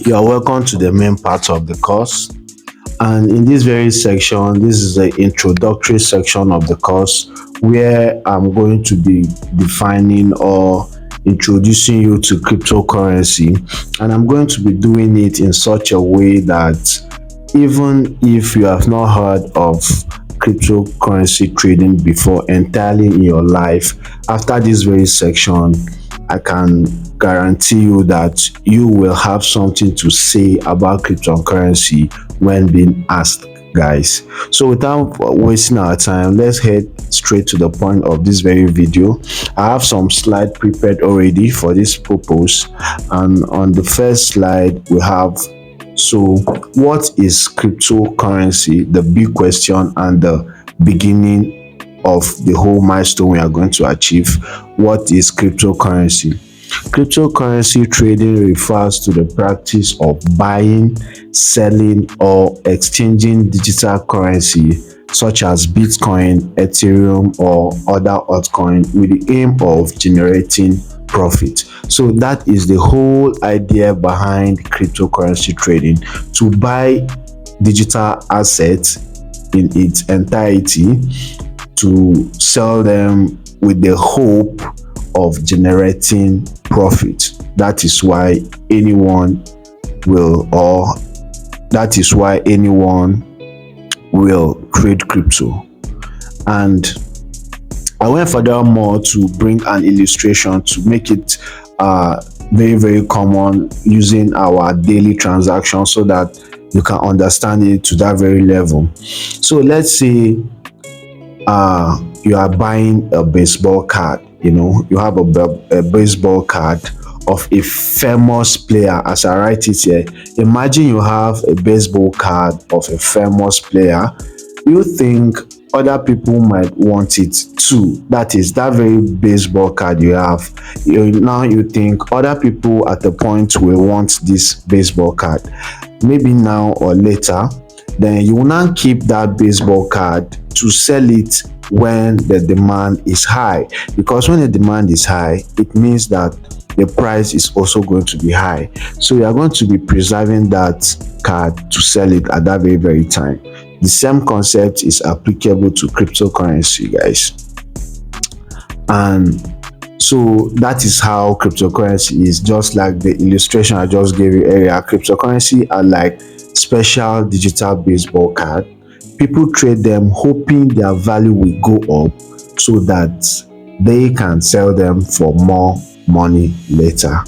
You are welcome to the main part of the course. And in this very section, this is the introductory section of the course where I'm going to be defining or introducing you to cryptocurrency. And I'm going to be doing it in such a way that even if you have not heard of cryptocurrency trading before entirely in your life, after this very section, I can guarantee you that you will have something to say about cryptocurrency when being asked, guys. So without wasting our time, let's head straight to the point of this very video. I have some slides prepared already for this purpose, and on the first slide we have, so what is cryptocurrency, the big question and the beginning of the whole milestone we are going to achieve. What is cryptocurrency? Cryptocurrency trading refers to the practice of buying, selling, or exchanging digital currency such as Bitcoin, Ethereum, or other altcoins with the aim of generating profit. So that is the whole idea behind cryptocurrency trading, to buy digital assets in its entirety, to sell them with the hope of generating profit. That is why anyone will trade crypto. And I went furthermore to bring an illustration to make it very common using our daily transactions so that you can understand it to that very level. So let's say you are buying a baseball card. You have a baseball card of a famous player. As I write it here, imagine you have a baseball card of a famous player. You think other people might want it too. That is that very baseball card you have. Now you think other people at the point will want this baseball card. Maybe now or later, then you will not keep that baseball card to sell it when the demand is high, because when the demand is high, it means that the price is also going to be high. So you are going to be preserving that card to sell it at that very time. The same concept is applicable to cryptocurrency, guys. And so that is how cryptocurrency is. Just like the illustration I just gave you earlier, cryptocurrency are like special digital baseball card. People trade them hoping their value will go up so that they can sell them for more money later.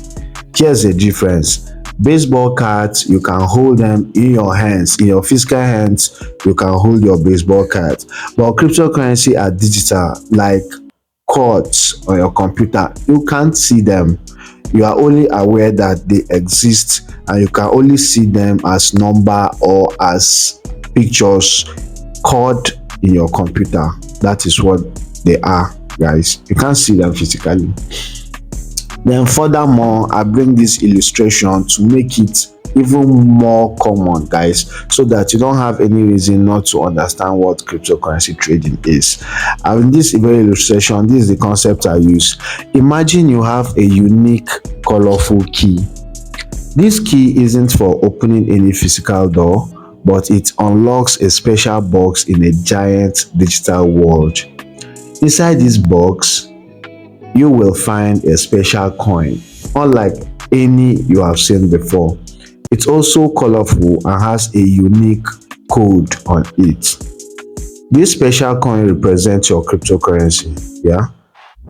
Here's the difference. Baseball cards, you can hold them in your hands, in your physical hands, you can hold your baseball cards. But cryptocurrency are digital, like cards on your computer. You can't see them. You are only aware that they exist, and you can only see them as number or as pictures code in your computer. That is what they are, guys. You can't see them physically. Then furthermore, I bring this illustration to make it even more common, guys, so that you don't have any reason not to understand what cryptocurrency trading is. And in this very illustration, this is the concept I use. Imagine you have a unique colorful key. This key isn't for opening any physical door, but it unlocks a special box in a giant digital world. Inside this box, you will find a special coin, unlike any you have seen before. It's also colorful and has a unique code on it. This special coin represents your cryptocurrency, yeah?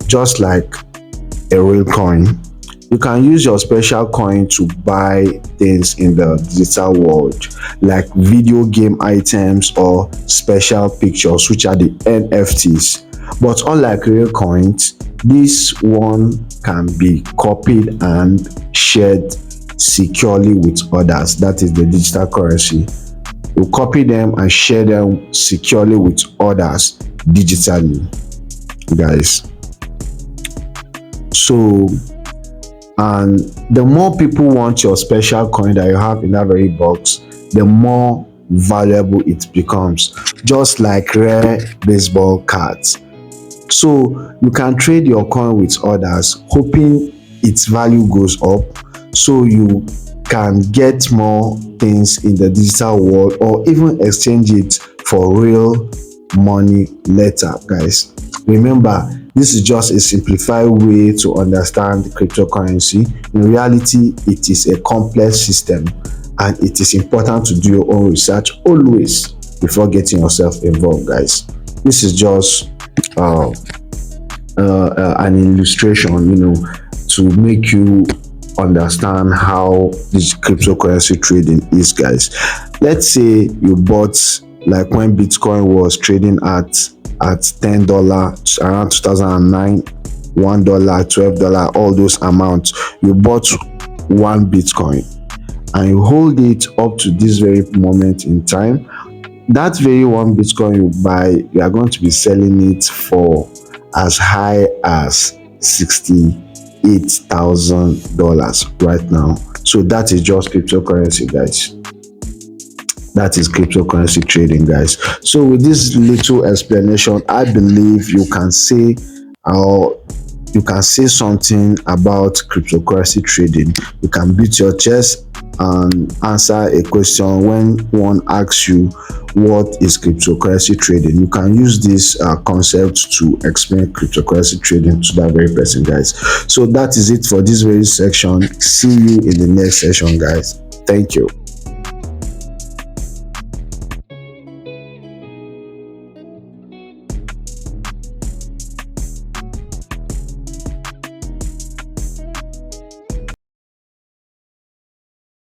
Just like a real coin. You can use your special coin to buy things in the digital world, like video game items or special pictures, which are the NFTs. But unlike real coins, this one can be copied and shared securely with others. That is the digital currency. You copy them and share them securely with others digitally, guys. So, and the more people want your special coin that you have in that very box, the more valuable it becomes, just like rare baseball cards. So you can trade your coin with others, hoping its value goes up, so you can get more things in the digital world or even exchange it for real money later, guys. Remember, this is just a simplified way to understand cryptocurrency. In reality, it is a complex system, and it is important to do your own research always before getting yourself involved, guys. This is just uh, an illustration, to make you understand how this cryptocurrency trading is, guys. Let's say you bought, like when Bitcoin was trading at $10 around 2009, $1, $12, all those amounts. You bought one Bitcoin and you hold it up to this very moment in time. That very one Bitcoin you buy, you are going to be selling it for as high as $68,000 right now. So that is just cryptocurrency, guys. That is cryptocurrency trading, guys. So with this little explanation, I believe you can say something about cryptocurrency trading. You can beat your chest and answer a question when one asks you what is cryptocurrency trading. You can use this concept to explain cryptocurrency trading to that very person, guys. So that is it for this very section. See you in the next session, guys. Thank you.